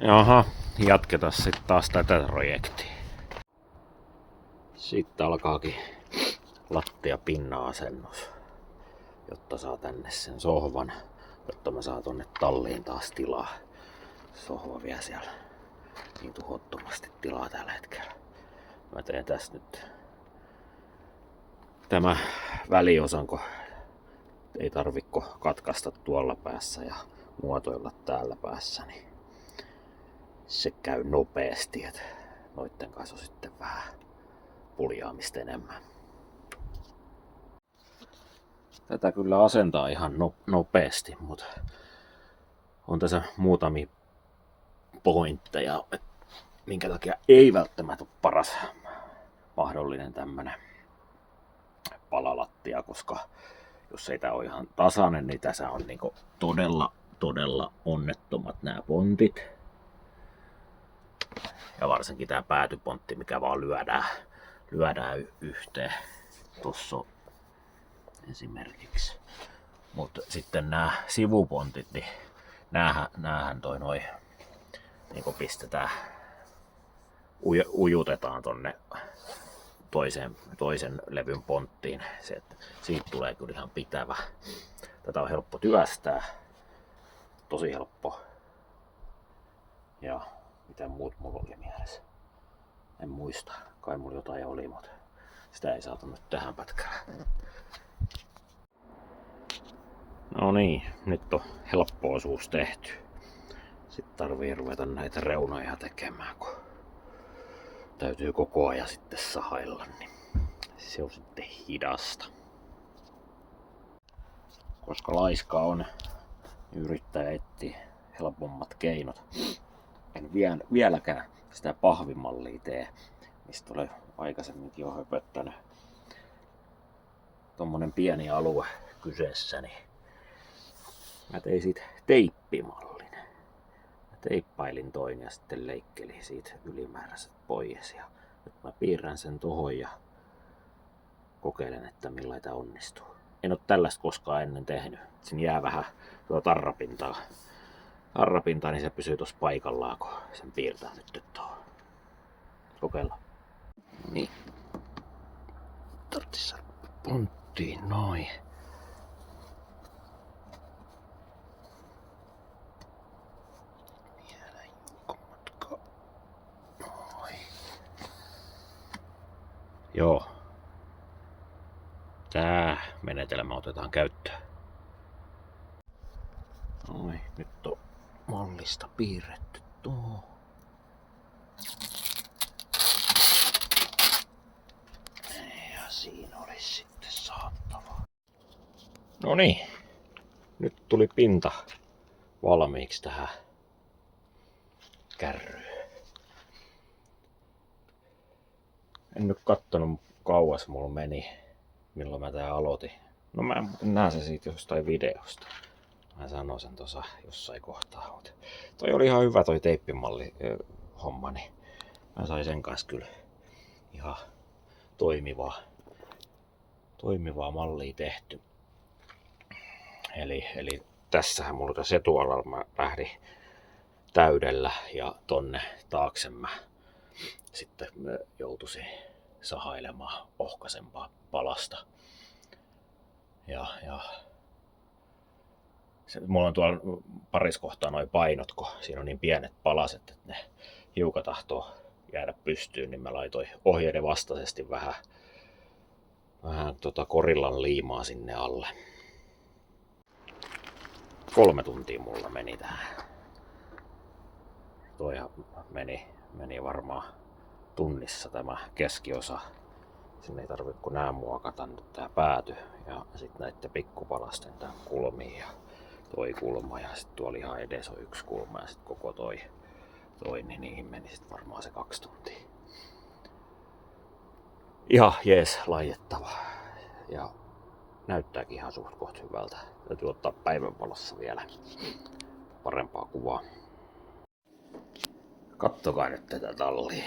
Jaha, jatketaan sitten taas tätä projektia. Sitten alkaakin lattiapinna-asennus, jotta saa tänne sen sohvan, jotta mä saan tonne talliin taas tilaa. Sohva vie siellä niin tuhottomasti tilaa tällä hetkellä. Mä teen tässä nyt tämä väliosanko ei tarvikko katkaista tuolla päässä ja muotoilla täällä päässä, niin se käy nopeasti, että noitten kanssa on sitten vähän puljaamista enemmän. Tätä kyllä asentaa ihan nopeasti, mutta on tässä muutamia pointteja, minkä takia ei välttämättä ole paras mahdollinen tämmönen palalattia, koska jos ei tää ole ihan tasainen, niin tässä on niinku todella onnettomat nämä pontit. Ja varsinkin tää päätypontti, mikä vaan lyödään yhteen. Tossa on esimerkiksi. Mutta sitten nämä sivupontit, niin näähän toi noin niinku pistetään, ujutetaan tonne toisen levyn ponttiin. Siitä tulee kyllä ihan pitävä. Tätä on helppo työstää. Tosi helppo. Ja mitä muut mulla oli mielessä? En muista. Kai mulla jotain oli, mutta sitä ei saatu nyt tähän pätkään. No niin, nyt on helppo osuus tehty. Sitten tarvii ruveta näitä reunoja tekemään, kun täytyy koko ajan sitten sahailla, niin se on sitten hidasta. Koska laiska on, niin yrittää etsiä helpommat keinot. En vieläkään sitä pahvimallia tee, mistä olen aikaisemminkin jo höpöttänyt. Tommonen pieni alue kyseessä, niin mä tein siitä teippimallin. Mä teippailin toin ja sitten leikkelin siitä ylimääräiset pois. Ja nyt mä piirrän sen tohon ja kokeilen, että millainen tää onnistuu. En oo tällaista koskaan ennen tehnyt. Siinä jää vähän tuota tarrapintaa, niin se pysyy tuossa paikallaan, kun sen piirtää nyt tuohon. Kokeillaan. Niin. Tarvitsisi saada ponttiin noin. Vielä jonkun matka. Noin. Joo. Tää menetelmä otetaan käyttöön. Noin, nyt on mallista piirretty tuo. Ja siinä olisi sitten saattava. No niin, nyt tuli pinta valmiiksi tähän kärryyn. En nyt kattonut kauas mulla meni, milloin mä tää aloitin. No mä näen sen siitä jostain videosta. Mä sanoin sen tuossa jossain kohtaa, mutta toi oli ihan hyvä toi teippimalli homma, niin mä sain sen kanssa kyllä ihan toimivaa mallia tehty. Eli tässähän mulla tässä etualalla mä lähdin täydellä ja tonne taakse mä sitten joutuisin sahailemaan ohkaisempaa palasta. Ja mulla on tuolla parissa kohtaa noi painot, kun siinä on niin pienet palaset, että ne hiukan tahtoo jäädä pystyyn, niin mä laitoin ohjeiden vastaisesti vähän korillan liimaa sinne alle. 3 tuntia mulla meni tähän. Toihan meni varmaan tunnissa tämä keskiosa. Sinne ei tarvitse kuin nää muokata nyt tää pääty ja sitten näitten pikkupalasten tää kulmiin ja toi kulma ja sitten tuolla ihan edes on 1 kulma ja sitten koko toi niin niihin meni sitten varmaan se 2 tuntia. Ihan jees laitettava ja näyttääkin ihan suht koht hyvältä. Täytyy ottaa päivänvalossa vielä parempaa kuvaa. Kattokaa nyt tätä tallia.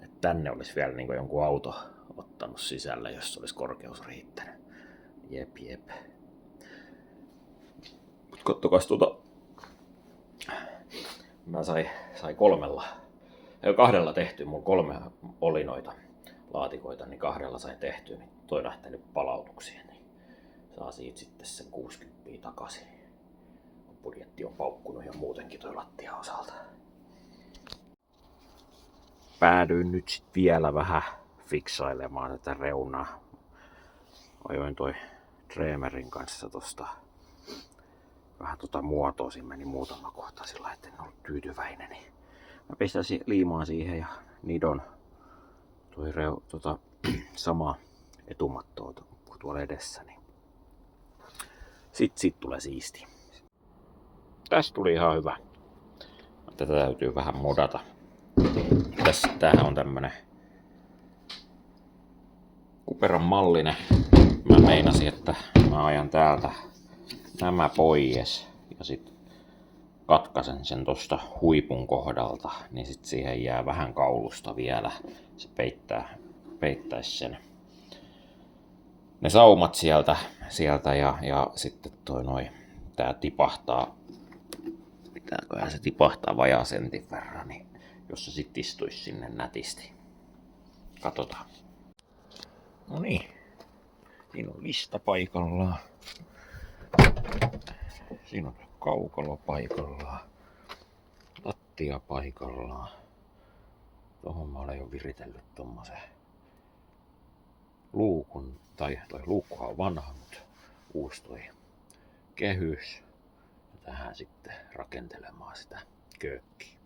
Et tänne olisi vielä niin kuin jonkun auto ottanut sisälle, jos olisi korkeus riittänyt. Jep. Mut kattokas Mä sai kahdella tehty, mulla 3 oli noita laatikoita, niin 2 sain tehtyä, niin toi lähtenyt palautuksiin, niin saa siitä sitten sen 60 takaisin. Budjetti on paukkunut ja muutenkin toi lattia osalta. Päädyin nyt sit vielä vähän fiksailemaan tätä reunaa. Ajoin toi Dremerin kanssa tosta vähän muotoa, siinä meni muutama kohta sillä, että en ollut tyytyväinen. Niin mä pistän liimaa siihen ja nidon toi sama etumattoa kuin tuolla edessä. Niin sit tulee siisti. Tästä tuli ihan hyvä. Tätä täytyy vähän modata. Tämähän on tämmönen kuperan mallinen. Mä meinasin, että mä ajan täältä nämä pois ja sit katkaisen sen tosta huipun kohdalta, niin sit siihen jää vähän kaulusta vielä. Se peittäisi sen ne saumat sieltä ja sitten tää tipahtaa. Pitääköhän se tipahtaa vajaa sentin verran, niin jos se sit istuisi sinne nätisti. Katsotaan. No niin. Siinä on lista paikallaan. Siinä on kaukalo paikallaan. Lattia paikallaan. Tuohon mä olen jo viritellyt tommosen luukun. Tai toi luukkuhan on vanha, mutta uusi toi kehys. Ja tähän sitten rakentelemaan sitä köökkiä.